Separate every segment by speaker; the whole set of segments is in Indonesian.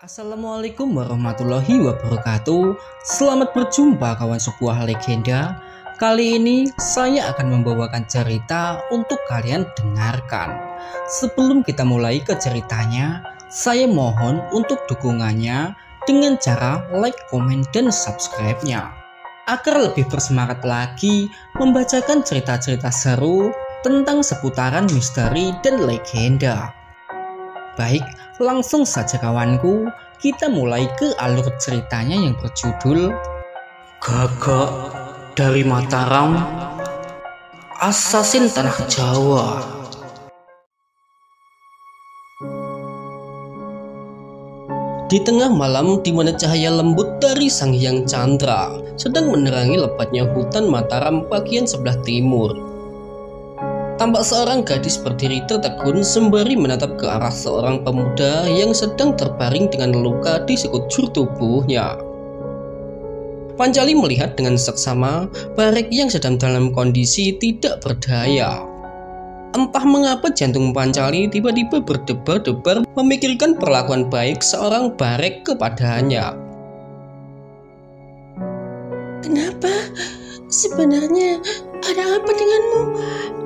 Speaker 1: Assalamualaikum warahmatullahi wabarakatuh. Selamat berjumpa kawan sebuah legenda. Kali ini saya akan membawakan cerita untuk kalian dengarkan. Sebelum kita mulai ke ceritanya, saya mohon untuk dukungannya dengan cara like, komen, dan subscribe-nya agar lebih bersemangat lagi membacakan cerita-cerita seru tentang seputaran misteri dan legenda. Baik, langsung saja kawanku, kita mulai ke alur ceritanya yang berjudul Gagak dari Mataram, Asasin Tanah Jawa. Di tengah malam di mana cahaya lembut dari Sang Hyang Chandra sedang menerangi lebatnya hutan Mataram bagian sebelah timur, tampak seorang gadis berdiri tertegun sembari menatap ke arah seorang pemuda yang sedang terbaring dengan luka di sekujur tubuhnya. Pancali melihat dengan seksama Barek yang sedang dalam kondisi tidak berdaya. Entah mengapa jantung Pancali tiba-tiba berdebar-debar memikirkan perlakuan baik seorang Barek kepadanya.
Speaker 2: Kenapa? Sebenarnya ada apa denganmu?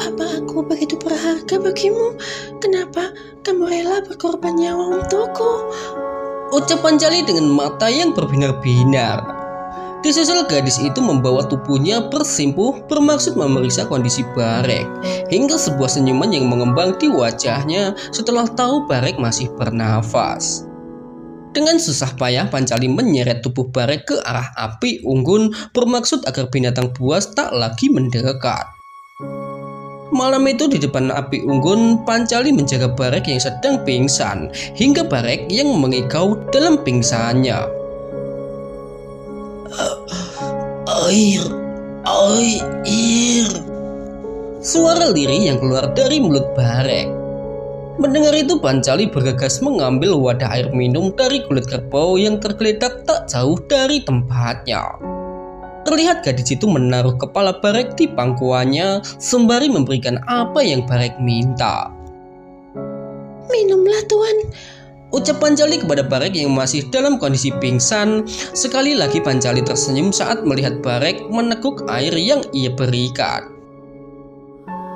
Speaker 2: Apa aku begitu berharga bagimu? Kenapa kamu rela berkorban nyawa untukku?
Speaker 1: Ucap Pancali dengan mata yang berbinar-binar. Disusul gadis itu membawa tubuhnya bersimpuh bermaksud memeriksa kondisi Barek, hingga sebuah senyuman yang mengembang di wajahnya setelah tahu Barek masih bernafas. Dengan susah payah Pancali menyeret tubuh Barek ke arah api unggun bermaksud agar binatang buas tak lagi mendekat. Malam itu di depan api unggun, Pancali menjaga Barek yang sedang pingsan hingga Barek yang mengigau dalam pingsannya. Air. Suara lirih yang keluar dari mulut Barek. Mendengar itu Pancali bergegas mengambil wadah air minum dari kulit kerbau yang tergeletak tak jauh dari tempatnya. Terlihat gadis itu menaruh kepala Barek di pangkuannya sembari memberikan apa yang Barek minta.
Speaker 2: Minumlah tuan,
Speaker 1: ucap Pancali kepada Barek yang masih dalam kondisi pingsan. Sekali lagi Pancali tersenyum saat melihat Barek meneguk air yang ia berikan.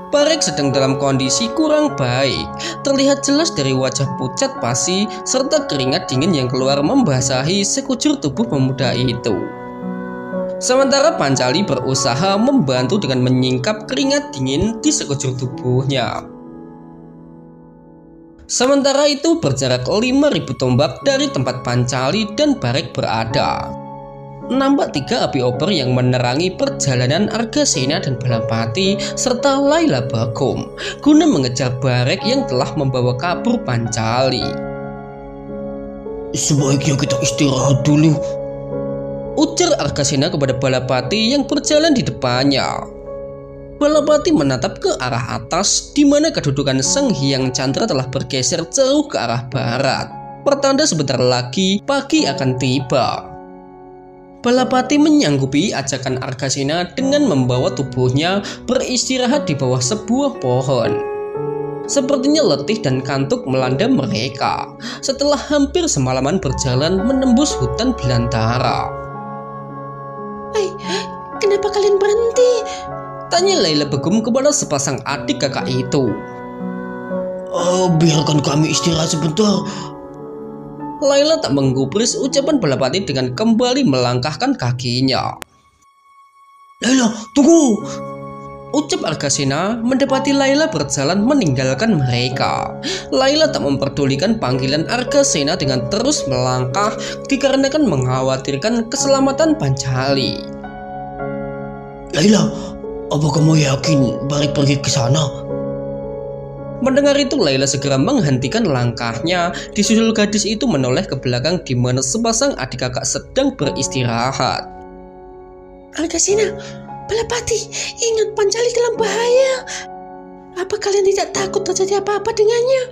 Speaker 1: Barek sedang dalam kondisi kurang baik. Terlihat jelas dari wajah pucat pasi serta keringat dingin yang keluar membasahi sekujur tubuh pemuda itu. Sementara Pancali berusaha membantu dengan menyingkap keringat dingin di sekujur tubuhnya. Sementara itu berjarak 5.000 tombak dari tempat Pancali dan Barek berada, nampak 3 api obor yang menerangi perjalanan Argasena dan Balapati serta Laila Bagum guna mengejar Barek yang telah membawa kabur Pancali.
Speaker 3: Sebaiknya kita istirahat dulu,
Speaker 1: ujar Argasena kepada Balapati yang berjalan di depannya. Balapati menatap ke arah atas di mana kedudukan Sang Hyang Chandra telah bergeser jauh ke arah barat, pertanda sebentar lagi pagi akan tiba. Balapati menyanggupi ajakan Argasena dengan membawa tubuhnya beristirahat di bawah sebuah pohon. Sepertinya letih dan kantuk melanda mereka setelah hampir semalaman berjalan menembus hutan belantara.
Speaker 2: Kenapa kalian berhenti?
Speaker 1: Tanya Laila Begum kepada sepasang adik kakak itu.
Speaker 3: Biarkan kami istirahat sebentar.
Speaker 1: Laila tak menggubris ucapan Balapati dengan kembali melangkahkan kakinya.
Speaker 3: Laila, tunggu,
Speaker 1: ucap Argasena mendapati Laila berjalan meninggalkan mereka. Laila tak memperdulikan panggilan Argasena dengan terus melangkah dikarenakan mengkhawatirkan keselamatan Pancali.
Speaker 3: Laila, apa kamu yakin Barek pergi ke sana?
Speaker 1: Mendengar itu Laila segera menghentikan langkahnya. Disusul gadis itu menoleh ke belakang di mana sepasang adik kakak sedang beristirahat.
Speaker 2: Argasena, Balapati, ingat Pancali dalam bahaya. Apa kalian tidak takut terjadi apa-apa dengannya?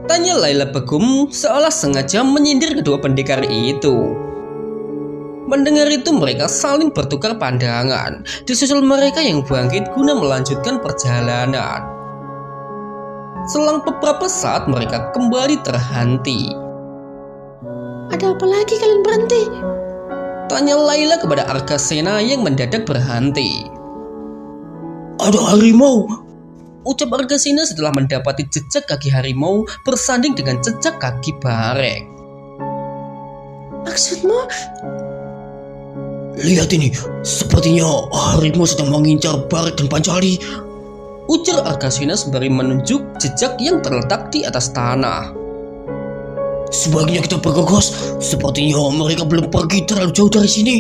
Speaker 1: Tanya Laila Begum seolah sengaja menyindir kedua pendekar itu. Mendengar itu mereka saling bertukar pandangan. Disusul mereka yang bangkit guna melanjutkan perjalanan. Selang beberapa saat mereka kembali terhenti.
Speaker 2: Ada apa lagi kalian berhenti?
Speaker 1: Tanya Laila kepada Argasena yang mendadak berhenti.
Speaker 3: Ada harimau.
Speaker 1: Ucap Argasena setelah mendapati jejak kaki harimau bersanding dengan jejak kaki Barek.
Speaker 2: Maksudmu?
Speaker 3: Lihat ini, sepertinya harimau sedang mengincar Barek dan Pancali.
Speaker 1: Ujar Argasena sembari menunjuk jejak yang terletak di atas tanah.
Speaker 3: Sebaiknya kita bergegas, sepertinya mereka belum pergi terlalu jauh dari sini.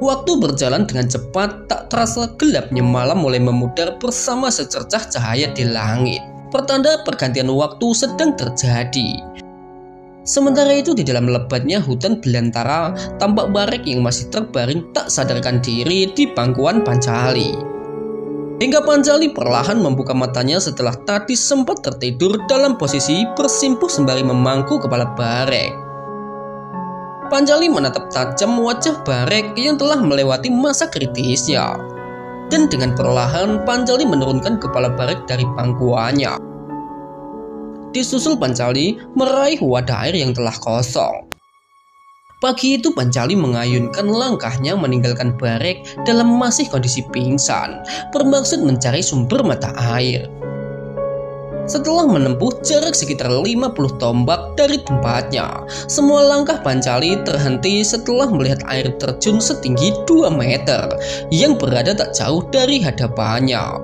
Speaker 1: Waktu berjalan dengan cepat, tak terasa gelapnya malam mulai memudar bersama secercah cahaya di langit. Pertanda pergantian waktu sedang terjadi. Sementara itu di dalam lebatnya hutan belantara, tampak Barek yang masih terbaring tak sadarkan diri di pangkuan Pancali. Hingga Pancali perlahan membuka matanya setelah tadi sempat tertidur dalam posisi bersimpuh sembari memangku kepala Barek. Pancali menatap tajam wajah Barek yang telah melewati masa kritisnya. Dan dengan perlahan Pancali menurunkan kepala Barek dari pangkuannya. Disusul Pancali meraih wadah air yang telah kosong. Pagi itu Pancali mengayunkan langkahnya meninggalkan Barek dalam masih kondisi pingsan, bermaksud mencari sumber mata air. Setelah menempuh jarak sekitar 50 tombak dari tempatnya, semua langkah Pancali terhenti setelah melihat air terjun setinggi 2 meter yang berada tak jauh dari hadapannya.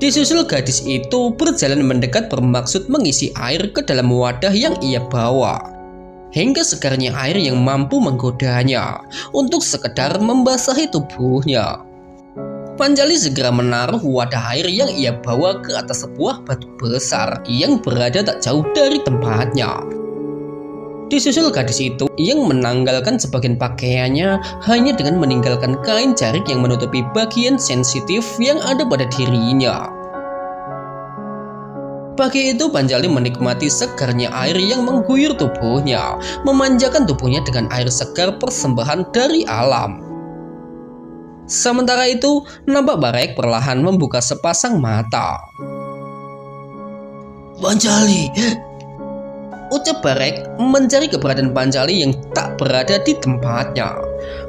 Speaker 1: Disusul gadis itu berjalan mendekat bermaksud mengisi air ke dalam wadah yang ia bawa, hingga segarnya air yang mampu menggodanya untuk sekedar membasahi tubuhnya. Pancali segera menaruh wadah air yang ia bawa ke atas sebuah batu besar yang berada tak jauh dari tempatnya. Disusul gadis itu yang menanggalkan sebagian pakaiannya hanya dengan meninggalkan kain jarik yang menutupi bagian sensitif yang ada pada dirinya. Pagi itu Pancali menikmati segarnya air yang mengguyur tubuhnya, memanjakan tubuhnya dengan air segar persembahan dari alam. Sementara itu, nampak Barek perlahan membuka sepasang mata.
Speaker 3: Pancali,
Speaker 1: ucap Barek mencari keberadaan Pancali yang tak berada di tempatnya.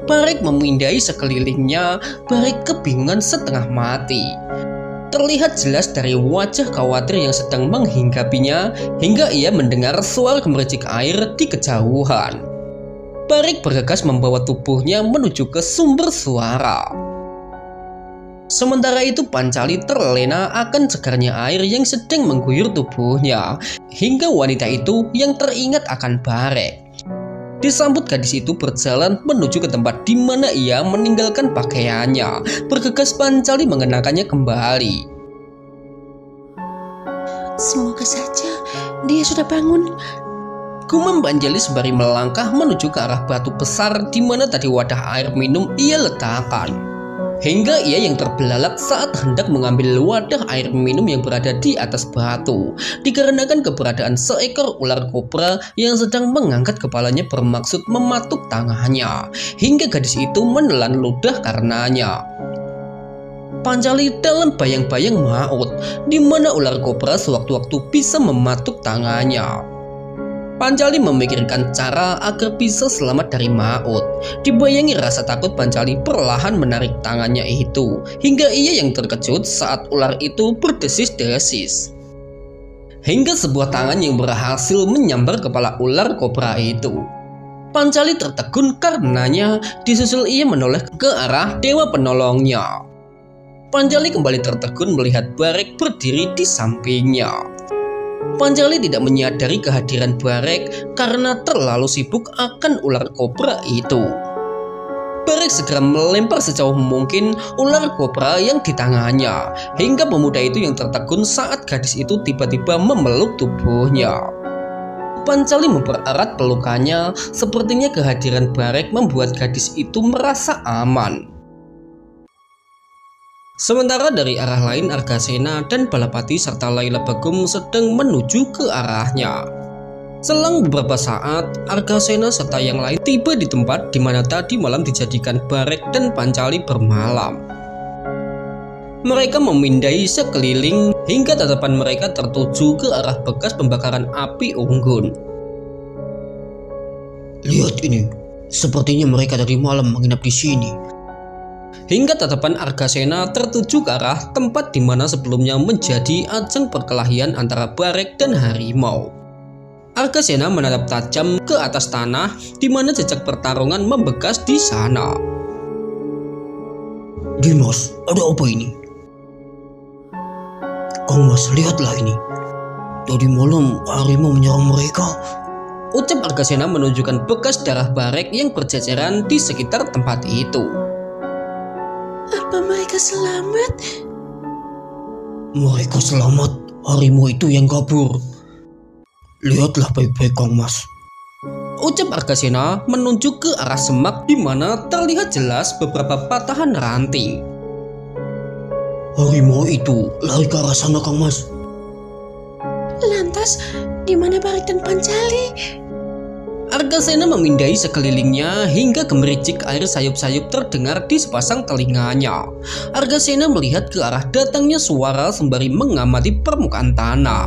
Speaker 1: Barek memindai sekelilingnya. Barek kebingungan setengah mati. Terlihat jelas dari wajah khawatir yang sedang menghinggapinya hingga ia mendengar suara gemericik air di kejauhan. Barek bergegas membawa tubuhnya menuju ke sumber suara. Sementara itu Pancali terlena akan segarnya air yang sedang mengguyur tubuhnya, hingga wanita itu yang teringat akan Barek. Disambut gadis itu berjalan menuju ke tempat di mana ia meninggalkan pakaiannya. Bergegas Pancali mengenakannya kembali.
Speaker 2: Semoga saja dia sudah bangun.
Speaker 1: Gumam Pancali sembari melangkah menuju ke arah batu besar di mana tadi wadah air minum ia letakkan. Hingga ia yang terbelalak saat hendak mengambil wadah air minum yang berada di atas batu, dikarenakan keberadaan seekor ular kobra yang sedang mengangkat kepalanya bermaksud mematuk tangannya, hingga gadis itu menelan ludah karenanya. Pancali dalam bayang-bayang maut, di mana ular kobra sewaktu-waktu bisa mematuk tangannya. Pancali memikirkan cara agar bisa selamat dari maut. Dibayangi rasa takut, Pancali perlahan menarik tangannya itu, hingga ia yang terkejut saat ular itu berdesis-desis. Hingga sebuah tangan yang berhasil menyambar kepala ular kobra itu. Pancali tertegun karenanya, disusul ia menoleh ke arah dewa penolongnya. Pancali kembali tertegun melihat Barek berdiri di sampingnya. Pancali tidak menyadari kehadiran Barek karena terlalu sibuk akan ular kobra itu. Barek segera melempar sejauh mungkin ular kobra yang di tangannya, hingga pemuda itu yang tertegun saat gadis itu tiba-tiba memeluk tubuhnya. Pancali mempererat pelukannya, sepertinya kehadiran Barek membuat gadis itu merasa aman. Sementara dari arah lain Argasena dan Balapati serta Laila Bagum sedang menuju ke arahnya. Selang beberapa saat, Argasena serta yang lain tiba di tempat di mana tadi malam dijadikan Barek dan Pancali bermalam. Mereka memindai sekeliling hingga tatapan mereka tertuju ke arah bekas pembakaran api unggun.
Speaker 3: Lihat ini, sepertinya mereka dari malam menginap di sini.
Speaker 1: Hingga tatapan Argasena tertuju ke arah tempat di mana sebelumnya menjadi ajang perkelahian antara Barek dan harimau. Argasena menatap tajam ke atas tanah di mana jejak pertarungan membekas di sana.
Speaker 3: Dimas, ada apa ini? Kang Mas, lihatlah ini. Tadi malam harimau menyerang mereka.
Speaker 1: Ucap Argasena menunjukkan bekas darah Barek yang berceceran di sekitar tempat itu.
Speaker 2: Apa mereka selamat?
Speaker 3: Mereka selamat, harimau itu yang kabur. Lihatlah baik-baik Kang Mas.
Speaker 1: Ucap Argasena menunjuk ke arah semak di mana terlihat jelas beberapa patahan ranting.
Speaker 3: Harimau itu lari ke arah sana Kang Mas.
Speaker 2: Lantas, di mana Barek dan Pancali?
Speaker 1: Argasena memindai sekelilingnya hingga gemericik air sayup-sayup terdengar di sepasang telinganya. Argasena melihat ke arah datangnya suara sembari mengamati permukaan tanah.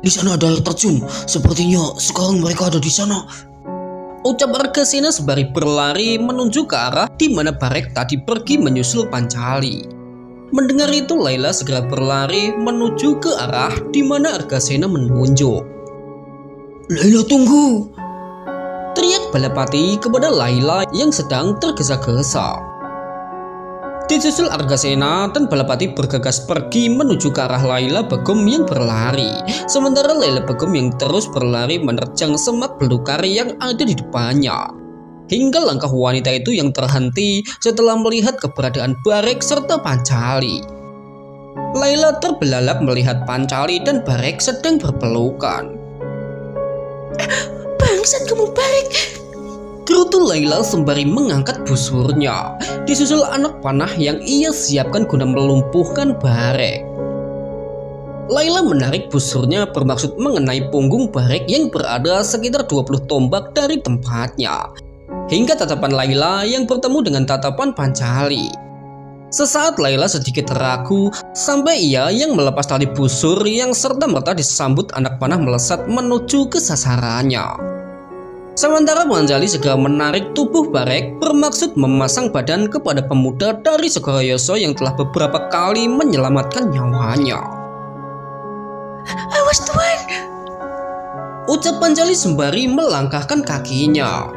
Speaker 3: Di sana ada air terjun. Sepertinya sekarang mereka ada di sana.
Speaker 1: Ucap Argasena sembari berlari menuju ke arah di mana Barek tadi pergi menyusul Pancali. Mendengar itu, Layla segera berlari menuju ke arah di mana Argasena menunjuk.
Speaker 3: Layla, tunggu!
Speaker 1: Teriak Balapati kepada Layla yang sedang tergesa-gesa. Disusul Argasena dan Balapati bergegas pergi menuju ke arah Layla Begum yang berlari. Sementara Layla Begum yang terus berlari menerjang semak belukar yang ada di depannya. Hingga langkah wanita itu yang terhenti setelah melihat keberadaan Barek serta Pancali. Layla terbelalak melihat Pancali dan Barek sedang berpelukan.
Speaker 2: Bangsat kamu, Barek!
Speaker 1: Gerutu Layla sembari mengangkat busurnya, disusul anak panah yang ia siapkan guna melumpuhkan Barek. Layla menarik busurnya bermaksud mengenai punggung Barek yang berada sekitar 20 tombak dari tempatnya. Hingga tatapan Layla yang bertemu dengan tatapan Pancali. Sesaat Layla sedikit ragu sampai ia yang melepas tali busur yang serta-merta disambut anak panah melesat menuju ke sasarannya. Sementara Pancali segera menarik tubuh Barek bermaksud memasang badan kepada pemuda dari Segoroyoso yang telah beberapa kali menyelamatkan nyawanya.
Speaker 2: Awas Tuan!
Speaker 1: Ucap Pancali sembari melangkahkan kakinya.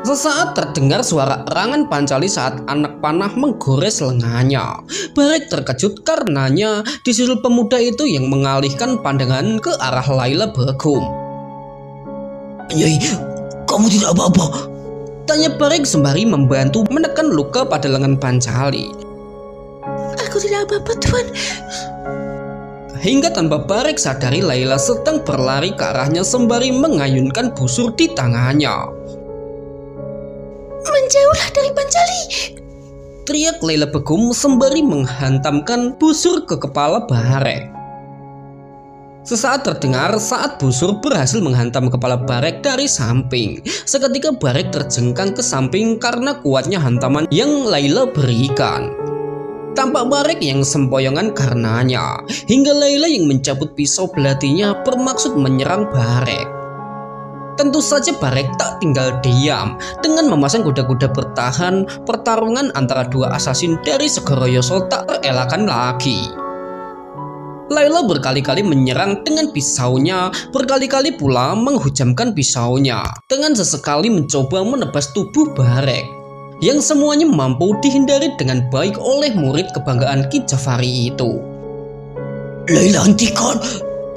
Speaker 1: Sesaat terdengar suara erangan Pancali saat anak panah menggores lengannya. Barek terkejut karenanya disusul pemuda itu yang mengalihkan pandangan ke arah Layla Begum.
Speaker 3: Nyai, kamu tidak apa-apa?
Speaker 1: Tanya Barek sembari membantu menekan luka pada lengan Pancali.
Speaker 2: Aku tidak apa-apa, Tuan.
Speaker 1: Hingga tanpa Barek sadari Layla sedang berlari ke arahnya sembari mengayunkan busur di tangannya.
Speaker 2: Menjauhlah dari Pancali!
Speaker 1: Teriak Layla Begum sembari menghantamkan busur ke kepala Barek. Sesaat terdengar saat busur berhasil menghantam kepala Barek dari samping. Seketika Barek terjengkang ke samping karena kuatnya hantaman yang Layla berikan. Tampak Barek yang sempoyongan karenanya, hingga Layla yang mencabut pisau belatinya bermaksud menyerang Barek. Tentu saja Barek tak tinggal diam. Dengan memasang kuda-kuda bertahan, pertarungan antara dua asasin dari Segoroyoso tak terelakkan lagi. Layla berkali-kali menyerang dengan pisaunya, berkali-kali pula menghujamkan pisaunya, dengan sesekali mencoba menebas tubuh Barek, yang semuanya mampu dihindari dengan baik oleh murid kebanggaan Ki Jafari itu.
Speaker 3: Layla, hentikan!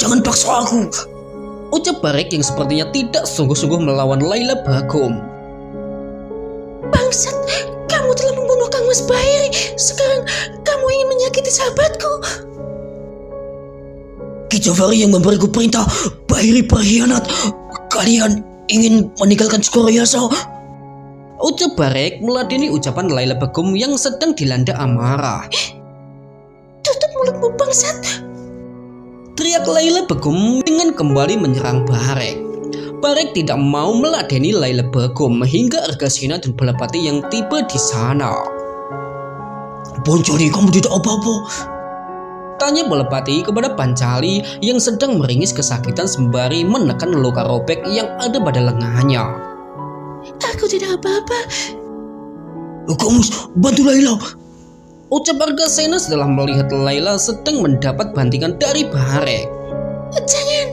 Speaker 3: Jangan paksa aku!
Speaker 1: Ucap Barek yang sepertinya tidak sungguh-sungguh melawan Layla Begum.
Speaker 2: Bangsat, kamu telah membunuh Kang Mas Bahiri. Sekarang kamu ingin menyakiti sahabatku.
Speaker 3: Ki Jafari yang memberiku perintah. Bahiri berkhianat. Kalian ingin meninggalkan Segoroyoso?
Speaker 1: Ucap Barek meladeni ucapan Layla Begum yang sedang dilanda amarah.
Speaker 2: Tutup mulutmu, bangsat!
Speaker 1: Teriak Layla Begum dengan kembali menyerang Barek. Barek tidak mau meladeni Layla Begum hingga Argasena dan Balapati yang tiba di sana.
Speaker 3: Pancali, kamu tidak apa-apa?
Speaker 1: Tanya Balepati kepada Pancali yang sedang meringis kesakitan sembari menekan luka robek yang ada pada lengannya.
Speaker 2: Aku tidak apa-apa.
Speaker 3: Kamus, bantu Laila.
Speaker 1: Ucap Argasena setelah melihat Laila sedang mendapat bantingan dari Barek.
Speaker 2: Jangan.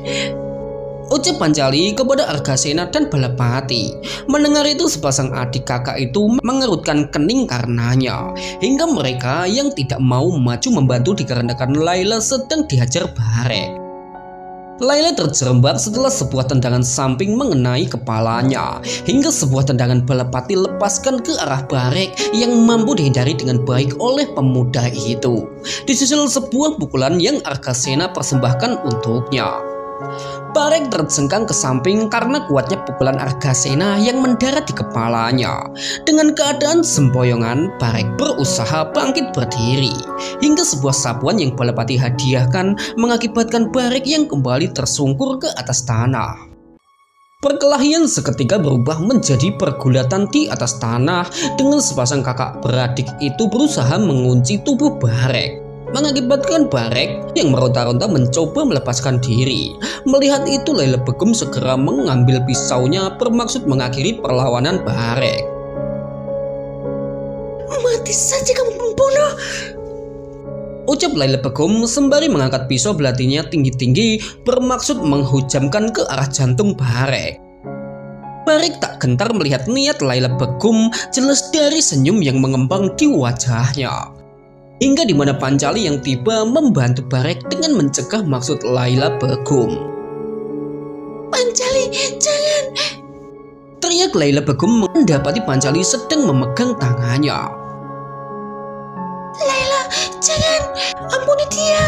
Speaker 1: Ucap Pancali kepada Argasena dan Balepati. Mendengar itu sepasang adik kakak itu mengerutkan kening karenanya. Hingga mereka yang tidak mau maju membantu dikarenakan Laila sedang dihajar Barek. Laila terjerembab setelah sebuah tendangan samping mengenai kepalanya. Hingga sebuah tendangan Balepati lepaskan ke arah Barek yang mampu dihindari dengan baik oleh pemuda itu. Disusul sebuah pukulan yang Argasena persembahkan untuknya. Barek terjengkang ke samping karena kuatnya pukulan Argasena yang mendarat di kepalanya. Dengan keadaan sempoyongan, Barek berusaha bangkit berdiri. Hingga sebuah sapuan yang Balepati hadiahkan mengakibatkan Barek yang kembali tersungkur ke atas tanah. Perkelahian seketika berubah menjadi pergulatan di atas tanah dengan sepasang kakak beradik itu berusaha mengunci tubuh Barek. Mengakibatkan Barek yang meronta-ronta mencoba melepaskan diri. Melihat itu Laila Begum segera mengambil pisaunya bermaksud mengakhiri perlawanan Barek.
Speaker 2: Mati saja kamu pembunuh.
Speaker 1: Ucap Laila Begum sembari mengangkat pisau belatinya tinggi-tinggi bermaksud menghujamkan ke arah jantung Barek. Barek tak gentar melihat niat Laila Begum, jelas dari senyum yang mengembang di wajahnya. Hingga di mana Pancali yang tiba membantu Barek dengan mencegah maksud Laila Begum.
Speaker 2: Pancali, jangan!
Speaker 1: Teriak Laila Begum mendapati Pancali sedang memegang tangannya.
Speaker 2: Laila, jangan! Ampuni dia!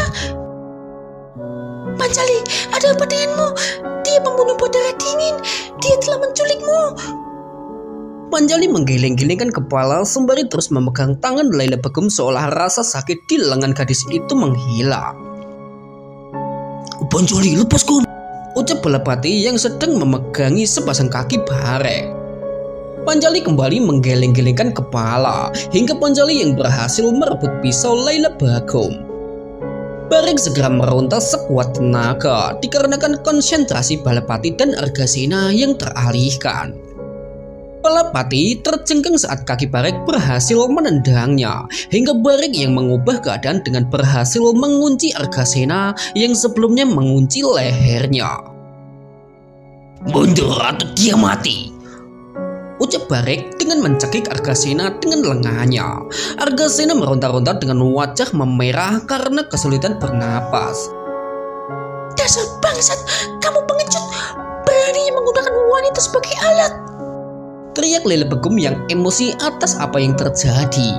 Speaker 2: Pancali, ada apa denganmu? Dia pembunuh berdarah dingin. Dia telah menculikmu.
Speaker 1: Pancali menggeleng-gelengkan kepala sembari terus memegang tangan Laila Begum seolah rasa sakit di lengan gadis itu menghilang.
Speaker 3: Pancali, lepasku.
Speaker 1: Ucap Balepati yang sedang memegangi sepasang kaki Barek. Pancali kembali menggeleng-gelengkan kepala hingga Pancali yang berhasil merebut pisau Laila Begum. Barek segera meronta sekuat tenaga dikarenakan konsentrasi Balepati dan Argasena yang teralihkan. Balepati terjengkang saat kaki Barek berhasil menendangnya, hingga Barek yang mengubah keadaan dengan berhasil mengunci Argasena yang sebelumnya mengunci lehernya.
Speaker 3: Mundur atau dia mati.
Speaker 1: Ucap Barek dengan mencekik Argasena dengan lengannya. Argasena meronta-ronta dengan wajah memerah karena kesulitan bernapas.
Speaker 2: Dasar bangsat, kamu pengecut, beraninya menggunakan wanita sebagai alat.
Speaker 1: Teriak Laila Begum yang emosi atas apa yang terjadi.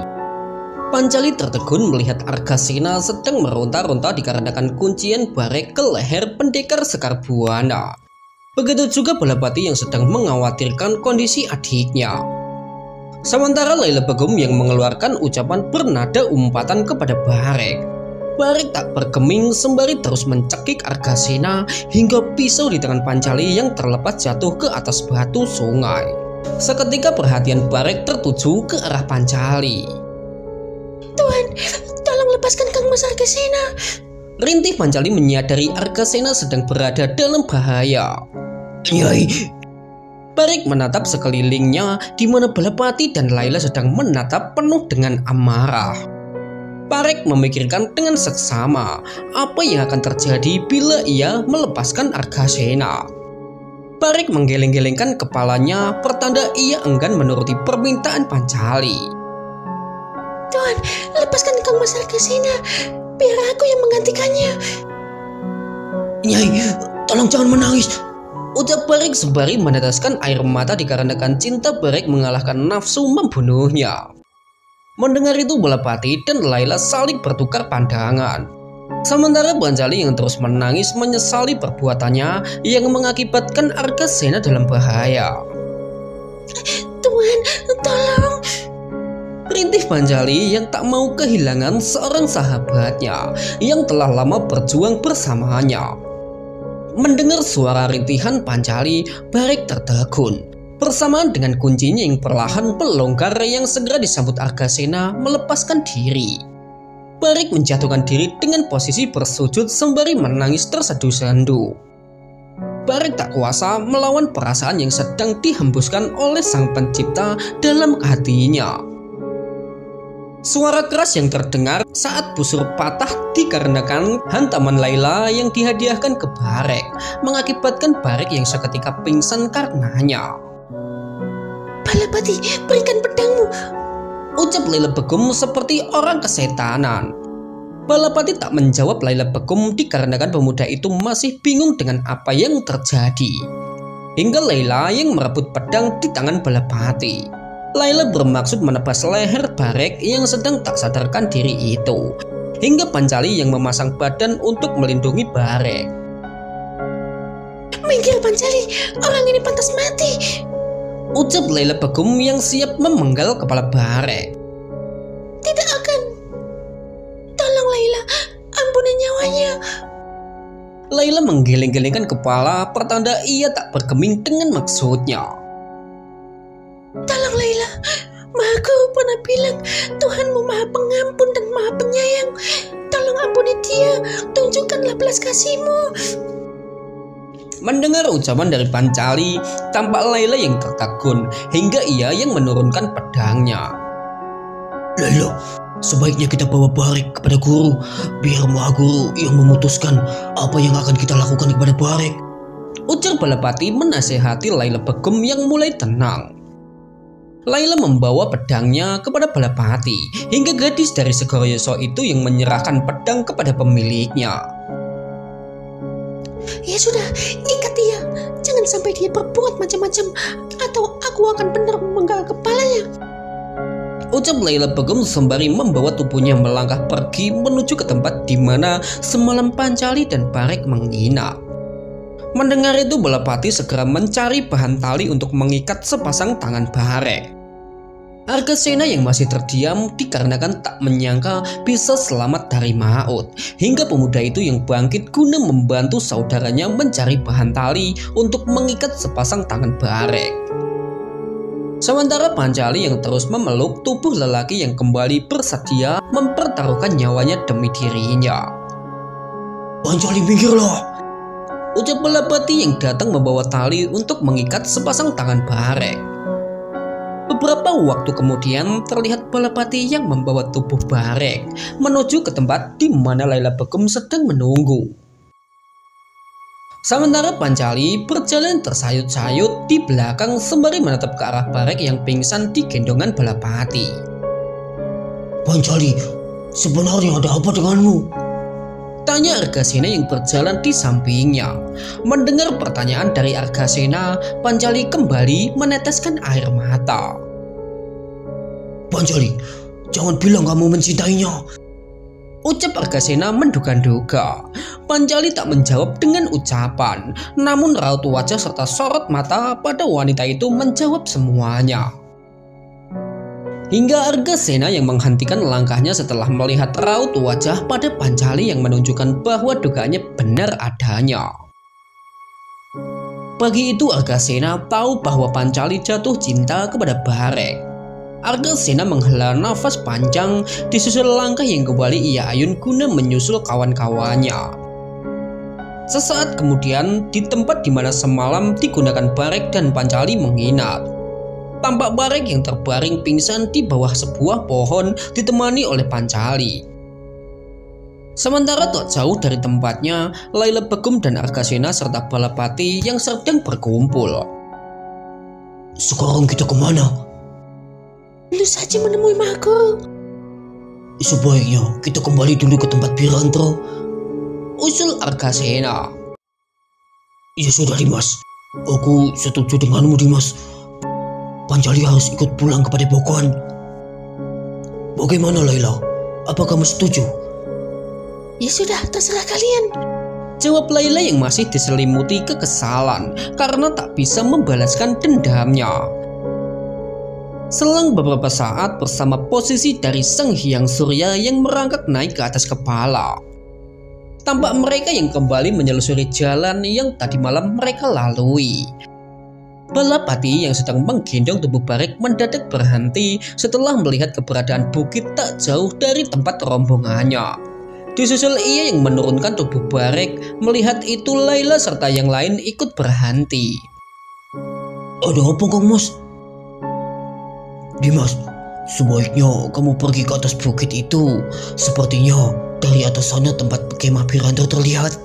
Speaker 1: Pancali tertegun melihat Argasena sedang meronta-ronta dikarenakan kuncian Barek ke leher pendekar Sekar Buana. Begitu juga Balepati yang sedang mengkhawatirkan kondisi adiknya. Sementara Laila Begum yang mengeluarkan ucapan bernada umpatan kepada Barek. Barek tak bergeming sembari terus mencekik Argasena hingga pisau di tangan Pancali yang terlepas jatuh ke atas batu sungai. Seketika perhatian Barek tertuju ke arah Pancali.
Speaker 2: Tuhan, tolong lepaskan Kang Mas Argasena.
Speaker 1: Rintih Pancali menyadari Argasena sedang berada dalam bahaya.
Speaker 3: Nyai.
Speaker 1: Barek menatap sekelilingnya di mana Balepati dan Laila sedang menatap penuh dengan amarah. Barek memikirkan dengan seksama apa yang akan terjadi bila ia melepaskan Argasena. Barek menggeleng-gelengkan kepalanya pertanda ia enggan menuruti permintaan Pancali.
Speaker 2: Tuhan, lepaskan Kang Mas Argasena, biar aku yang menggantikannya.
Speaker 3: Nyai, tolong jangan menangis.
Speaker 1: Ucap Barek sembari meneteskan air mata dikarenakan cinta Barek mengalahkan nafsu membunuhnya. Mendengar itu Balepati dan Laila saling bertukar pandangan. Sementara Pancali yang terus menangis menyesali perbuatannya yang mengakibatkan Argasena dalam bahaya.
Speaker 2: Tuhan, tolong.
Speaker 1: Rintih Pancali yang tak mau kehilangan seorang sahabatnya yang telah lama berjuang bersamanya. Mendengar suara rintihan Pancali, Barek tertegun. Bersamaan dengan kuncinya yang perlahan melonggar yang segera disambut Argasena melepaskan diri. Barik menjatuhkan diri dengan posisi bersujud sembari menangis terseduh-senduh. Barik tak kuasa melawan perasaan yang sedang dihembuskan oleh Sang Pencipta dalam hatinya. Suara keras yang terdengar saat busur patah dikarenakan hantaman Layla yang dihadiahkan ke Barik mengakibatkan Barik yang seketika pingsan karenanya.
Speaker 2: Balapati, berikan pedangmu,
Speaker 1: ucap Layla Begum seperti orang kesetanan. Balapati tak menjawab Layla Begum dikarenakan pemuda itu masih bingung dengan apa yang terjadi. Hingga Layla yang merebut pedang di tangan Balapati. Layla bermaksud menebas leher Barik yang sedang tak sadarkan diri itu. Hingga Pancali yang memasang badan untuk melindungi Barik.
Speaker 2: Minggir Pancali, orang ini pantas mati,
Speaker 1: ucap Layla Begum yang siap memenggal kepala Barik.
Speaker 2: Tidak akan. Tolong Layla, ampuni nyawanya.
Speaker 1: Layla menggeleng-gelengkan kepala pertanda ia tak bergeming dengan maksudnya.
Speaker 2: Tolong Layla, Maha Guru pernah bilang Tuhanmu Maha Pengampun dan Maha Penyayang. Tolong ampuni dia, tunjukkanlah belas kasih-Mu.
Speaker 1: Mendengar ucapan dari Pancali, tampak Layla yang tertegun hingga ia yang menurunkan pedangnya.
Speaker 3: Layla, sebaiknya kita bawa Barik kepada guru, biar Maha Guru yang memutuskan apa yang akan kita lakukan kepada Barik,
Speaker 1: ujar Balapati menasehati Layla Begum yang mulai tenang. Layla membawa pedangnya kepada Balapati hingga gadis dari Segoro Yoswa itu yang menyerahkan pedang kepada pemiliknya.
Speaker 2: Ya sudah, ikat dia. Jangan sampai dia berbuat macam-macam atau aku akan benar memenggal kepalanya,
Speaker 1: ucap Layla Begum sembari membawa tubuhnya melangkah pergi menuju ke tempat di mana semalam Pancali dan Barik menginap. Mendengar itu Balapati segera mencari bahan tali untuk mengikat sepasang tangan Barik. Argasena yang masih terdiam dikarenakan tak menyangka bisa selamat dari maut. Hingga pemuda itu yang bangkit guna membantu saudaranya mencari bahan tali untuk mengikat sepasang tangan Barik. Sementara Pancali yang terus memeluk tubuh lelaki yang kembali bersedia mempertaruhkan nyawanya demi dirinya.
Speaker 3: Pancali minggirlah,
Speaker 1: ucap Balapati yang datang membawa tali untuk mengikat sepasang tangan Barik. Beberapa waktu kemudian terlihat Balapati yang membawa tubuh Barik menuju ke tempat di mana Layla Begum sedang menunggu. Sementara Pancali berjalan tersayut-sayut di belakang sembari menatap ke arah Barik yang pingsan di gendongan Balapati.
Speaker 3: Pancali, sebenarnya ada apa denganmu?
Speaker 1: Tanya Argasena yang berjalan di sampingnya. Mendengar pertanyaan dari Argasena, Pancali kembali meneteskan air mata.
Speaker 3: Pancali, jangan bilang kamu mencintainya,
Speaker 1: ucap Argasena menduga-duga. Pancali tak menjawab dengan ucapan, namun raut wajah serta sorot mata pada wanita itu menjawab semuanya. Hingga Argasena yang menghentikan langkahnya setelah melihat raut wajah pada Pancali yang menunjukkan bahwa dugaannya benar adanya. Pagi itu Argasena tahu bahwa Pancali jatuh cinta kepada Barik. Argasena menghela nafas panjang disusul langkah yang kembali ia ayun guna menyusul kawan-kawannya. Sesaat kemudian di tempat di mana semalam digunakan Barik dan Pancali menginap, tampak Barik yang terbaring pingsan di bawah sebuah pohon ditemani oleh Pancali. Sementara tak jauh dari tempatnya, Layla Begum dan Argasena serta Balapati yang sedang berkumpul.
Speaker 3: Sekarang kita kemana?
Speaker 2: Tentu saja menemui Maha Guru.
Speaker 3: Sebaiknya kita kembali dulu ke tempat Birantro,
Speaker 1: usul Argasena.
Speaker 3: Ya sudah Dimas, aku setuju denganmu Dimas. Pancali harus ikut pulang ke Padepokan. Bagaimana Layla? Apa kamu setuju?
Speaker 2: Ya sudah, terserah kalian,
Speaker 1: jawab Layla yang masih diselimuti kekesalan karena tak bisa membalaskan dendamnya. Selang beberapa saat bersama posisi dari Sang Hyang Surya yang merangkak naik ke atas kepala, tampak mereka yang kembali menyelusuri jalan yang tadi malam mereka lalui. Balapati yang sedang menggendong tubuh Barek mendadak berhenti setelah melihat keberadaan bukit tak jauh dari tempat rombongannya. Disusul ia yang menurunkan tubuh Barek. Melihat itu Laila serta yang lain ikut berhenti.
Speaker 3: Ada apa Kang Mas? Dimas, sebaiknya kamu pergi ke atas bukit itu. Sepertinya dari atas sana tempat kemah Pirandra terlihat,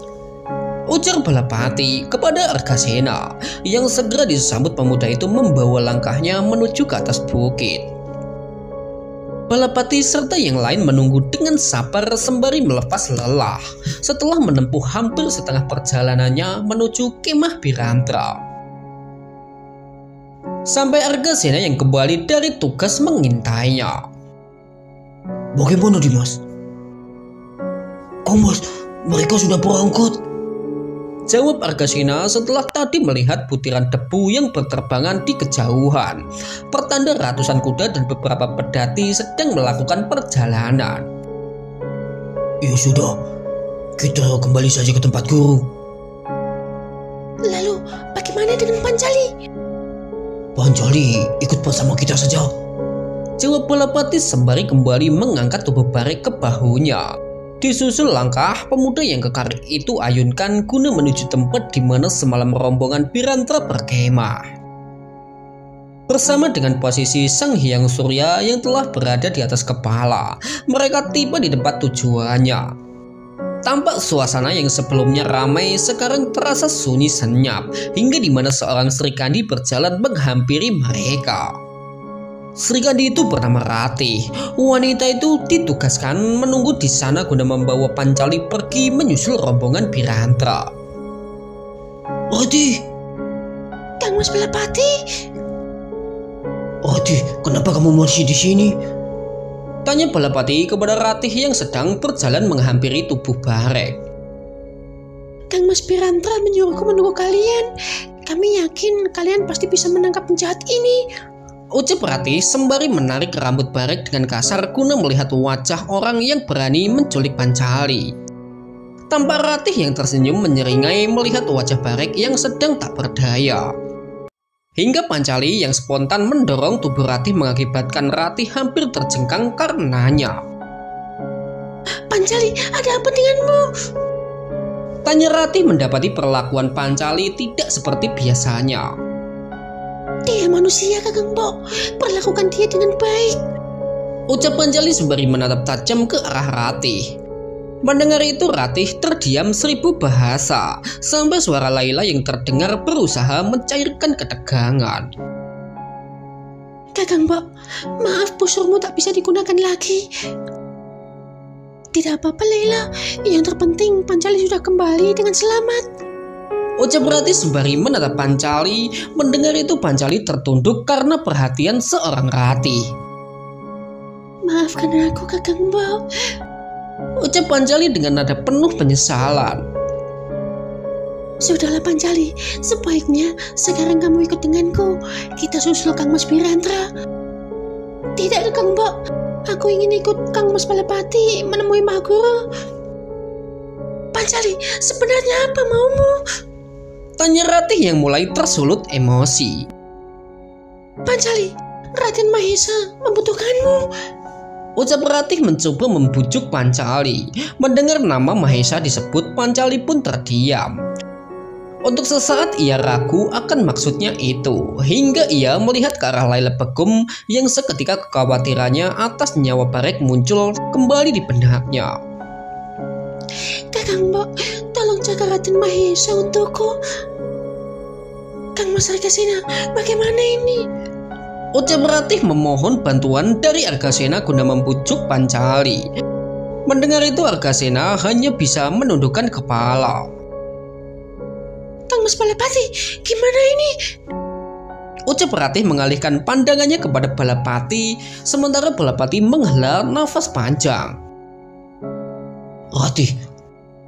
Speaker 1: ujar Balapati kepada Argasena yang segera disambut pemuda itu membawa langkahnya menuju ke atas bukit. Balapati serta yang lain menunggu dengan sabar sembari melepas lelah setelah menempuh hampir setengah perjalanannya menuju kemah Pirandra. Sampai Argasena yang kembali dari tugas mengintainya.
Speaker 3: Bagaimana Dimas? Kang Mas, mereka sudah berangkat,
Speaker 1: jawab Argasena setelah tadi melihat butiran debu yang berterbangan di kejauhan, pertanda ratusan kuda dan beberapa pedati sedang melakukan perjalanan.
Speaker 3: Ya sudah, kita kembali saja ke tempat guru.
Speaker 2: Lalu bagaimana dengan Pancali?
Speaker 3: Pancali ikut bersama kita saja,
Speaker 1: jawab Balapati sembari kembali mengangkat tubuh Barek ke bahunya. Disusul langkah pemuda yang kekar itu ayunkan guna menuju tempat di mana semalam rombongan Pirandra berkemah. Bersama dengan posisi Sang Hyang Surya yang telah berada di atas kepala, mereka tiba di tempat tujuannya. Tampak suasana yang sebelumnya ramai sekarang terasa sunyi senyap hingga di mana seorang Srikandi berjalan menghampiri mereka. Srikandi itu bernama Ratih. Wanita itu ditugaskan menunggu di sana guna membawa Pancali pergi menyusul rombongan Pirandra.
Speaker 3: Ratih,
Speaker 2: Kang Mas Balapati.
Speaker 3: Ratih, kenapa kamu masih di sini?
Speaker 1: Tanya Balapati kepada Ratih yang sedang berjalan menghampiri tubuh Barek.
Speaker 2: Kang Mas Pirandra menyuruhku menunggu kalian. Kami yakin kalian pasti bisa menangkap penjahat ini,
Speaker 1: ucap Ratih sembari menarik rambut Barek dengan kasar guna melihat wajah orang yang berani menculik Pancali. Tampak Ratih yang tersenyum menyeringai melihat wajah Barek yang sedang tak berdaya. Hingga Pancali yang spontan mendorong tubuh Ratih mengakibatkan Ratih hampir terjengkang karenanya.
Speaker 2: Pancali, ada apa denganmu?
Speaker 1: Tanya Ratih mendapati perlakuan Pancali tidak seperti biasanya.
Speaker 2: Dia manusia Kakang Mbok, perlakukan dia dengan baik,
Speaker 1: ucap Pancali sembari menatap tajam ke arah Ratih. Mendengar itu Ratih terdiam 1000 bahasa sampai suara Laila yang terdengar berusaha mencairkan ketegangan.
Speaker 2: Kakang Mbok, maaf busurmu tak bisa digunakan lagi. Tidak apa-apa Laila, yang terpenting Pancali sudah kembali dengan selamat,
Speaker 1: ucap Ratih sembari menatap Pancali. Mendengar itu Pancali tertunduk karena perhatian seorang Ratih.
Speaker 2: Maafkan aku Kakang Mbok,
Speaker 1: ucap Pancali dengan nada penuh penyesalan.
Speaker 2: Sudahlah Pancali, sebaiknya sekarang kamu ikut denganku. Kita susul Kang Mas Pirandra. Tidak Kakang Mbok, aku ingin ikut Kang Mas Balapati menemui Mahaguru. Pancali, sebenarnya apa maumu?
Speaker 1: Tanya Ratih yang mulai tersulut emosi.
Speaker 2: Pancali, Raden Mahesa membutuhkanmu,
Speaker 1: ucap Ratih mencoba membujuk Pancali. Mendengar nama Mahesa disebut, Pancali pun terdiam. Untuk sesaat ia ragu akan maksudnya itu, hingga ia melihat ke arah Laila Begum yang seketika kekhawatirannya atas nyawa Barek muncul kembali di benaknya.
Speaker 2: Kakang Mbok, tolong jaga Raden Mahesa untukku. Kang Mas Argasena, bagaimana ini?
Speaker 1: Ucap Ratih memohon bantuan dari Argasena guna membujuk Pancali. Mendengar itu Argasena hanya bisa menundukkan kepala.
Speaker 2: Kang Mas Balapati, gimana ini?
Speaker 1: Ucap Ratih mengalihkan pandangannya kepada Balapati, sementara Balapati menghela nafas panjang.
Speaker 3: Ratih,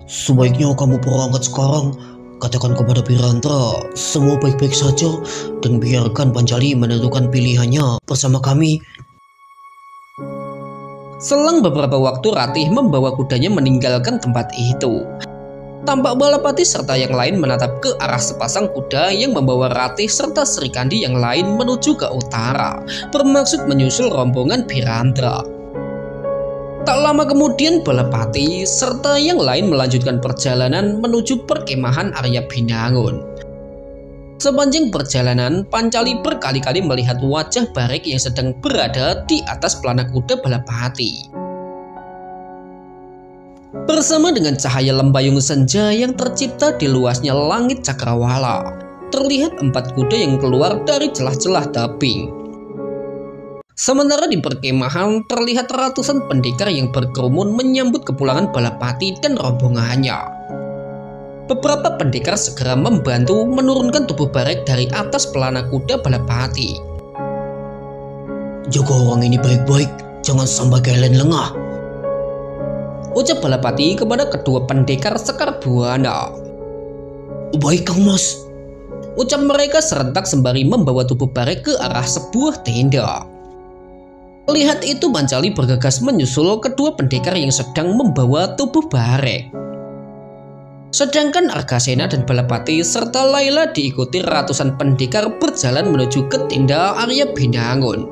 Speaker 3: sebaiknya kamu berangkat sekarang. Katakan kepada Pirandra semua baik-baik saja dan biarkan Pancali menentukan pilihannya bersama kami.
Speaker 1: Selang beberapa waktu Ratih membawa kudanya meninggalkan tempat itu. Tampak Balapati serta yang lain menatap ke arah sepasang kuda yang membawa Ratih serta Srikandi yang lain menuju ke utara, bermaksud menyusul rombongan Birandra. Tak lama kemudian Balapati serta yang lain melanjutkan perjalanan menuju perkemahan Arya Binangun. Sepanjang perjalanan, Pancali berkali-kali melihat wajah Barik yang sedang berada di atas pelana kuda Balapati. Bersama dengan cahaya lembayung senja yang tercipta di luasnya langit cakrawala, terlihat 4 kuda yang keluar dari celah-celah tebing. Sementara di perkemahan terlihat ratusan pendekar yang berkerumun menyambut kepulangan Balapati dan rombongannya. Beberapa pendekar segera membantu menurunkan tubuh Barik dari atas pelana kuda Balapati.
Speaker 3: Jaga orang ini baik-baik, jangan sampai kalian lengah,
Speaker 1: ucap Balapati kepada kedua pendekar Sekar Buana.
Speaker 3: Baik Kang Mas,
Speaker 1: ucap mereka serentak sembari membawa tubuh Barik ke arah sebuah tenda. Lihat itu Pancali bergegas menyusul kedua pendekar yang sedang membawa tubuh Barik. Sedangkan Argasena dan Balapati serta Laila diikuti ratusan pendekar berjalan menuju ke tenda Arya Binangun.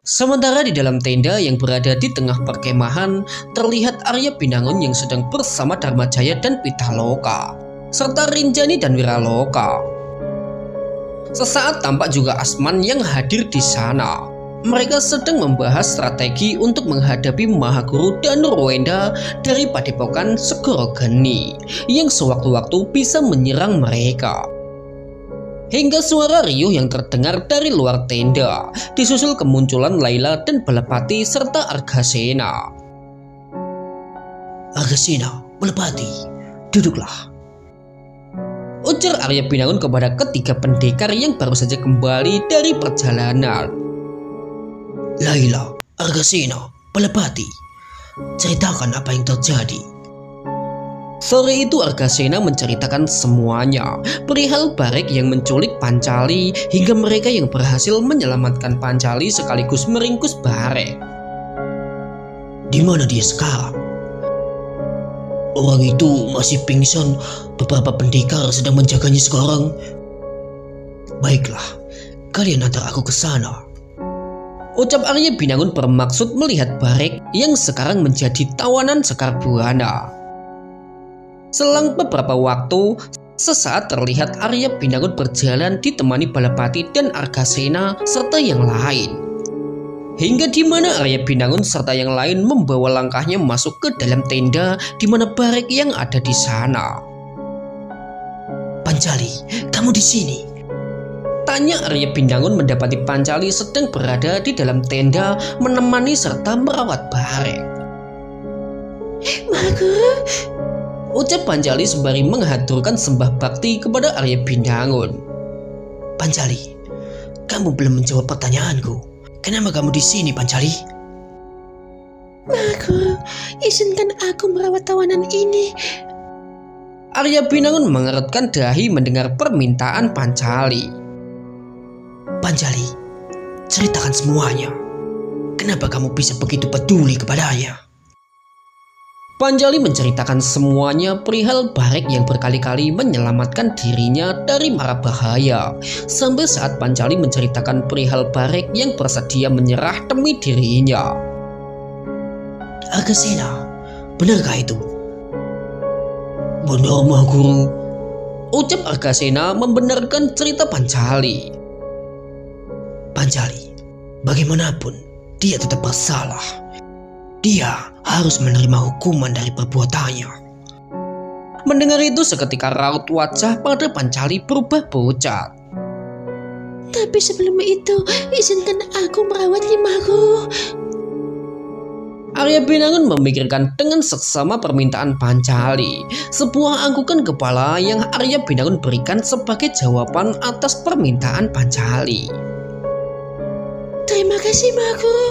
Speaker 1: Sementara di dalam tenda yang berada di tengah perkemahan, terlihat Arya Binangun yang sedang bersama Dharmajaya dan Pitaloka, serta Rinjani dan Wiraloka. Sesaat tampak juga Asman yang hadir di sana. Mereka sedang membahas strategi untuk menghadapi Mahaguru dan Nurwenda dari Padepokan Segoro Geni yang sewaktu-waktu bisa menyerang mereka. Hingga suara riuh yang terdengar dari luar tenda, disusul kemunculan Laila dan Balapati serta Argasena.
Speaker 3: Argasena, Balapati, duduklah,
Speaker 1: ujar Arya Binangun kepada ketiga pendekar yang baru saja kembali dari perjalanan.
Speaker 3: Laila, Argasena, Balapati, ceritakan apa yang terjadi.
Speaker 1: Sore itu Argasena menceritakan semuanya, perihal Barik yang menculik Pancali hingga mereka yang berhasil menyelamatkan Pancali sekaligus meringkus Barik.
Speaker 3: Di mana dia sekarang? Orang itu masih pingsan, beberapa pendekar sedang menjaganya sekarang. Baiklah, kalian antar aku ke sana,
Speaker 1: ucap Arya Binangun bermaksud melihat Barik yang sekarang menjadi tawanan Sekar Buana. Selang beberapa waktu, sesaat terlihat Arya Binangun berjalan ditemani Balapati dan Argasena serta yang lain. Hingga di mana Arya Binangun serta yang lain membawa langkahnya masuk ke dalam tenda di mana Barik yang ada di sana.
Speaker 3: Pancali, kamu di sini?
Speaker 1: Tanya Arya Binangun mendapati Pancali sedang berada di dalam tenda menemani serta merawat Barik.
Speaker 2: Mahaguru,
Speaker 1: ucap Pancali sembari menghaturkan sembah bakti kepada Arya Binangun.
Speaker 3: Pancali, kamu belum menjawab pertanyaanku. Kenapa kamu di sini, Pancali?
Speaker 2: Mahaguru, izinkan aku merawat tawanan ini.
Speaker 1: Arya Binangun mengerutkan dahi mendengar permintaan Pancali.
Speaker 3: Pancali, ceritakan semuanya. Kenapa kamu bisa begitu peduli kepadanya?
Speaker 1: Pancali menceritakan semuanya perihal Barik yang berkali-kali menyelamatkan dirinya dari mara bahaya, sampai saat Pancali menceritakan perihal Barik yang bersedia menyerah demi dirinya.
Speaker 3: Argasena, benarkah itu? Benar, Mahaguru,
Speaker 1: ucap Argasena membenarkan cerita Pancali.
Speaker 3: Pancali, bagaimanapun dia tetap bersalah. Dia harus menerima hukuman dari perbuatannya.
Speaker 1: Mendengar itu seketika raut wajah pada Pancali berubah pucat.
Speaker 2: Tapi sebelum itu, izinkan aku merawatnya, Mahaguru.
Speaker 1: Arya Binangun memikirkan dengan seksama permintaan Pancali, sebuah anggukan kepala yang Arya Binangun berikan sebagai jawaban atas permintaan Pancali.
Speaker 2: Terima kasih, Mahaguru,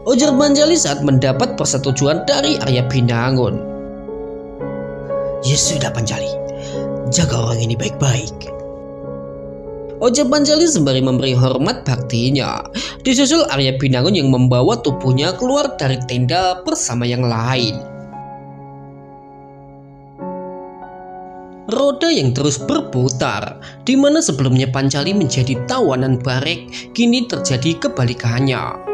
Speaker 1: ujar Pancali saat mendapat persetujuan dari Arya Binangun.
Speaker 3: Ya sudah Pancali, jaga orang ini baik-baik,
Speaker 1: ujar Pancali sembari memberi hormat baktinya. Disusul Arya Binangun yang membawa tubuhnya keluar dari tenda bersama yang lain. Roda yang terus berputar, di mana sebelumnya Pancali menjadi tawanan Barek, kini terjadi kebalikannya.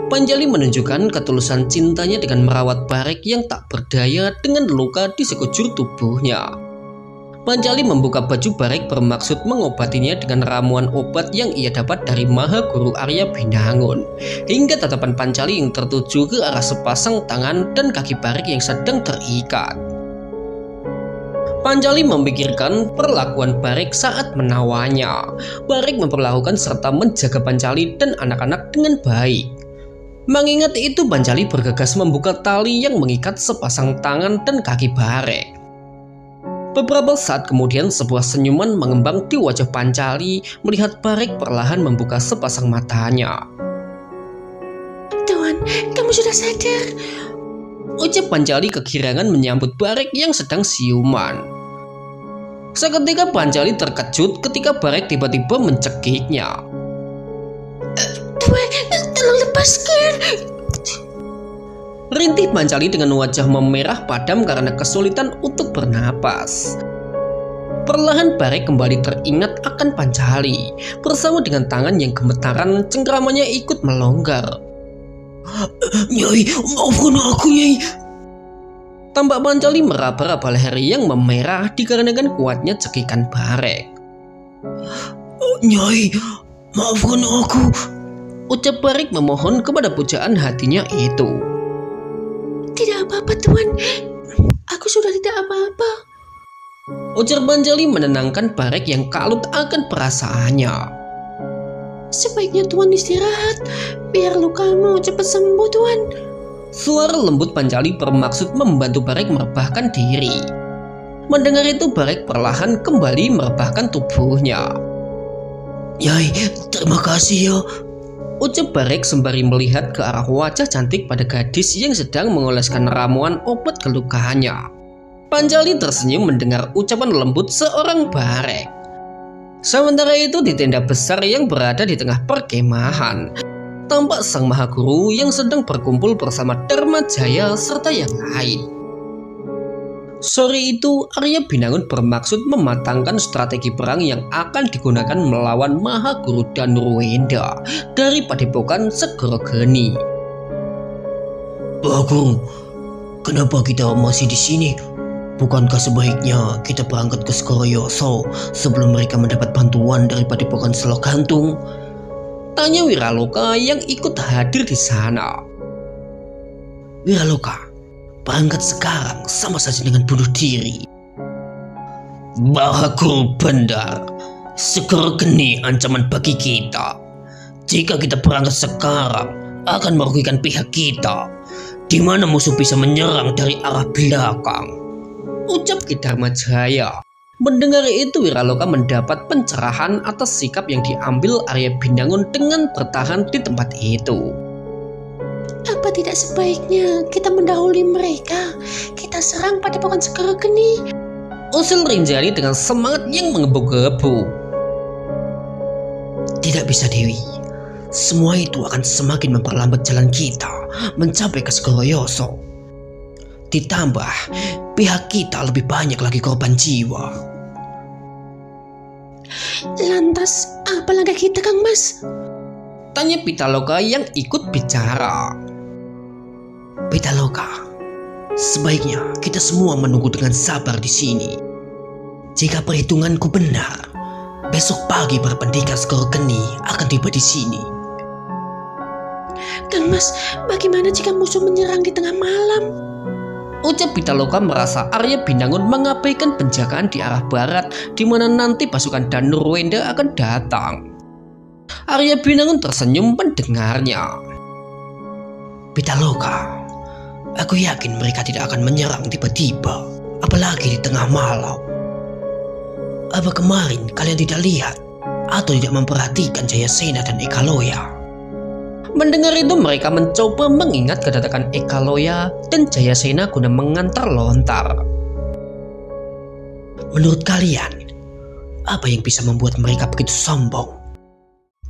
Speaker 1: Pancali menunjukkan ketulusan cintanya dengan merawat Barek yang tak berdaya dengan luka di sekujur tubuhnya. Pancali membuka baju Barek bermaksud mengobatinya dengan ramuan obat yang ia dapat dari Maha Guru Arya Binangun, hingga tatapan Pancali yang tertuju ke arah sepasang tangan dan kaki Barek yang sedang terikat. Pancali memikirkan perlakuan Barek saat menawannya. Barek memperlakukan serta menjaga Pancali dan anak-anak dengan baik. Mengingat itu, Pancali bergegas membuka tali yang mengikat sepasang tangan dan kaki Barek. Beberapa saat kemudian sebuah senyuman mengembang di wajah Pancali melihat Barek perlahan membuka sepasang matanya.
Speaker 2: Tuan, kamu sudah sadar?
Speaker 1: Ucap Pancali kegirangan menyambut Barek yang sedang siuman. Seketika Pancali terkejut ketika Barek tiba-tiba mencekiknya.
Speaker 2: Tuan, tolong lepaskan.
Speaker 1: Rintih Pancali dengan wajah memerah padam karena kesulitan untuk bernapas. Perlahan Barek kembali teringat akan Pancali. Bersama dengan tangan yang gemetaran, cengkramannya ikut melonggar.
Speaker 3: Nyai, maafkan aku, Nyai.
Speaker 1: Tampak Pancali meraba-raba leher yang memerah dikarenakan kuatnya cekikan Barek.
Speaker 3: Nyai, maafkan aku.
Speaker 1: Ucap Barek memohon kepada pujaan hatinya itu.
Speaker 2: Tidak apa-apa, Tuan. Aku sudah tidak apa-apa.
Speaker 1: Ujar Pancali menenangkan Barek yang kalut akan perasaannya.
Speaker 2: Sebaiknya Tuan istirahat, biar lukamu cepat sembuh, Tuan.
Speaker 1: Suara lembut Pancali bermaksud membantu Barek merebahkan diri. Mendengar itu, Barek perlahan kembali merebahkan tubuhnya.
Speaker 3: Nyai, terima kasih ya.
Speaker 1: Ucap Barek sembari melihat ke arah wajah cantik pada gadis yang sedang mengoleskan ramuan obat ke lukanya. Pancali tersenyum mendengar ucapan lembut seorang Barek. Sementara itu di tenda besar yang berada di tengah perkemahan, tampak sang Maha Guru yang sedang berkumpul bersama Dharma Jaya serta yang lain. Sore itu, Arya Binangun bermaksud mematangkan strategi perang yang akan digunakan melawan Maha Guru Danurwenda dari Padepokan Segoro Geni.
Speaker 3: Pak Guru, kenapa kita masih di sini? Bukankah sebaiknya kita berangkat ke Skoroyoso sebelum mereka mendapat bantuan dari Padepokan Selokantung?
Speaker 1: Tanya Wiraloka yang ikut hadir di sana.
Speaker 3: Wiraloka, berangkat sekarang sama saja dengan bunuh diri.
Speaker 1: Maha Guru benar, Segoro Geni ancaman bagi kita. Jika kita berangkat sekarang, akan merugikan pihak kita, di mana musuh bisa menyerang dari arah belakang. Ucap Ki Dharma Jaya. Mendengar itu, Wiraloka mendapat pencerahan atas sikap yang diambil Arya Binangun dengan bertahan di tempat itu.
Speaker 2: Apa tidak sebaiknya kita mendahului mereka? Kita serang Padepokan Segoro Geni.
Speaker 1: Usil Rinjani dengan semangat yang menggebu-gebu.
Speaker 3: Tidak bisa, Dewi. Semua itu akan semakin memperlambat jalan kita mencapai ke Skoroyoso. Ditambah, pihak kita lebih banyak lagi korban jiwa.
Speaker 2: Lantas, apa langkah kita, Kang Mas?
Speaker 1: Tanya Pitaloka yang ikut bicara.
Speaker 3: Pitaloka, sebaiknya kita semua menunggu dengan sabar di sini. Jika perhitunganku benar, besok pagi para pendekar Segoro Geni akan tiba di sini.
Speaker 2: Kang Mas, bagaimana jika musuh menyerang di tengah malam?
Speaker 1: Ucap Pitaloka merasa Arya Binangun mengabaikan penjagaan di arah barat, di mana nanti pasukan Danurwenda akan datang. Arya Binangun tersenyum mendengarnya.
Speaker 3: Pitaloka, aku yakin mereka tidak akan menyerang tiba-tiba, apalagi di tengah malam. Apa kemarin kalian tidak lihat atau tidak memperhatikan Jayasena dan Ekaloya?
Speaker 1: Mendengar itu, mereka mencoba mengingat kedatangan Ekaloya dan Jayasena guna mengantar lontar.
Speaker 3: Menurut kalian, apa yang bisa membuat mereka begitu sombong?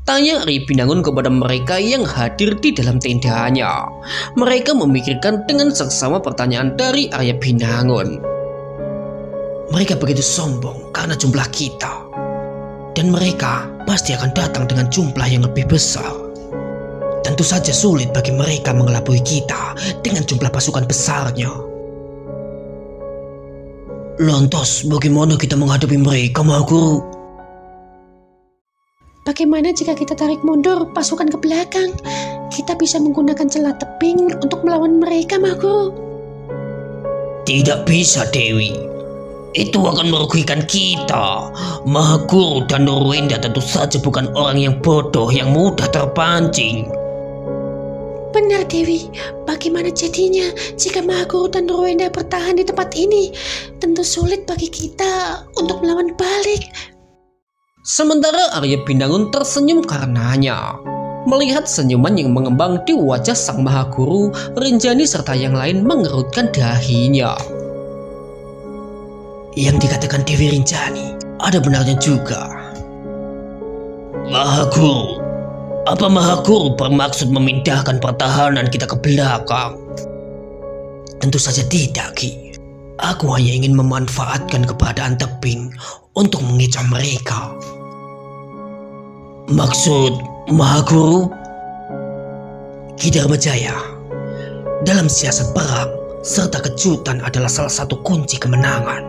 Speaker 1: Tanya Arya Binangun kepada mereka yang hadir di dalam tendanya. Mereka memikirkan dengan seksama pertanyaan dari Arya Binangun.
Speaker 3: Mereka begitu sombong karena jumlah kita. Dan mereka pasti akan datang dengan jumlah yang lebih besar. Tentu saja sulit bagi mereka mengelabui kita dengan jumlah pasukan besarnya. Lantas bagaimana kita menghadapi mereka, Maha Guru?
Speaker 2: Bagaimana jika kita tarik mundur pasukan ke belakang? Kita bisa menggunakan celah tebing untuk melawan mereka, Maha Guru.
Speaker 3: Tidak bisa, Dewi. Itu akan merugikan kita. Maha Guru dan Nurwenda tentu saja bukan orang yang bodoh yang mudah terpancing.
Speaker 2: Benar, Dewi. Bagaimana jadinya jika Maha Guru dan Nurwenda bertahan di tempat ini? Tentu sulit bagi kita untuk melawan balik.
Speaker 1: Sementara Arya Binangun tersenyum karenanya. Melihat senyuman yang mengembang di wajah sang Maha Guru, Rinjani serta yang lain mengerutkan dahinya.
Speaker 3: Yang dikatakan Dewi Rinjani ada benarnya juga. Maha Guru, apa Maha Guru bermaksud memindahkan pertahanan kita ke belakang? Tentu saja tidak, Ki. Aku hanya ingin memanfaatkan keberadaan tebing untuk mengecoh mereka. Maksud Maha Guru? Ki Dharmajaya, dalam siasat perang serta kejutan adalah salah satu kunci kemenangan.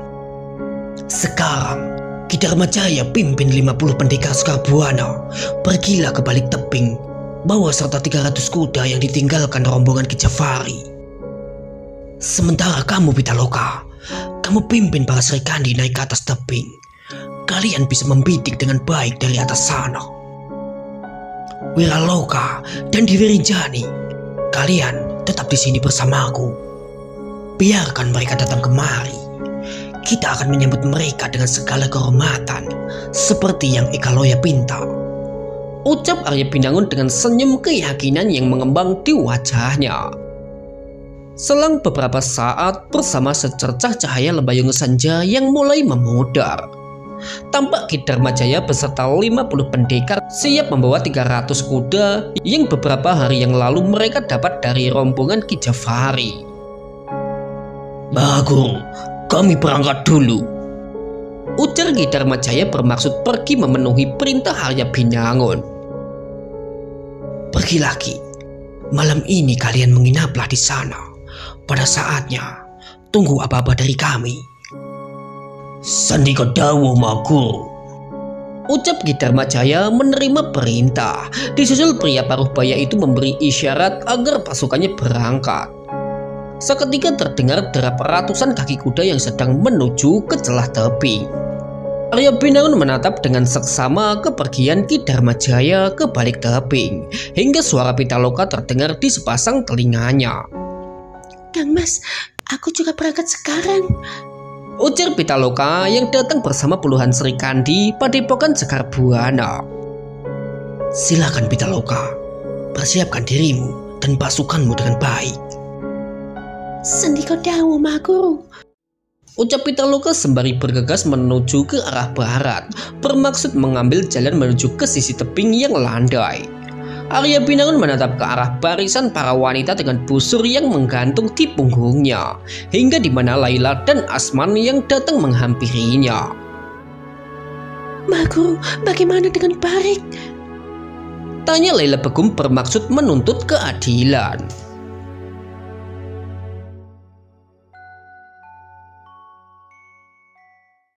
Speaker 3: Sekarang Ki Dharmajaya pimpin 50 pendekar Sekarbuana, pergilah ke balik tebing, bawa serta 300 kuda yang ditinggalkan rombongan Ki Jafari. Sementara kamu, Pitaloka, kamu pimpin para Serikandi naik ke atas tebing. Kalian bisa membidik dengan baik dari atas sana. Wiraloka dan Dewi Rinjani, kalian tetap di sini bersamaku. Biarkan mereka datang kemari. Kita akan menyambut mereka dengan segala kehormatan, seperti yang Ekaloya pinta.
Speaker 1: Ucap Arya Binangun dengan senyum keyakinan yang mengembang di wajahnya. Selang beberapa saat, bersama secercah cahaya lembayung senja yang mulai memudar, tampak Ki Dharmajaya beserta 50 pendekar siap membawa 300 kuda yang beberapa hari yang lalu mereka dapat dari rombongan Ki Jafari.
Speaker 3: Maha Guru, kami berangkat dulu.
Speaker 1: Ujar Ki Dharmajaya bermaksud pergi memenuhi perintah Arya Binangun.
Speaker 3: Pergi lagi. Malam ini kalian menginaplah di sana. Pada saatnya, tunggu apa-apa dari kami. Sandika dawuh, Maha Guru.
Speaker 1: Ucap Ki Dharmajaya menerima perintah. Disusul pria paruh baya itu memberi isyarat agar pasukannya berangkat. Seketika terdengar derap ratusan kaki kuda yang sedang menuju ke celah tebing. Arya Binangun menatap dengan seksama kepergian Ki Dharmajaya ke balik tebing, hingga suara Pitaloka terdengar di sepasang telinganya.
Speaker 2: Kang Mas, aku juga berangkat sekarang.
Speaker 1: Ujar Pitaloka yang datang bersama puluhan Serikandi padepokan Sekarbuana.
Speaker 3: Silakan Pitaloka, persiapkan dirimu dan pasukanmu dengan baik.
Speaker 2: Sandika dawuh, Maha Guru.
Speaker 1: Ucap Pitaloka sembari bergegas menuju ke arah barat, bermaksud mengambil jalan menuju ke sisi tebing yang landai. Arya Binangun menatap ke arah barisan para wanita dengan busur yang menggantung di punggungnya, hingga di mana Laila dan Asman yang datang menghampirinya.
Speaker 2: Maha Guru, bagaimana dengan Barik?
Speaker 1: Tanya Laila Begum bermaksud menuntut keadilan.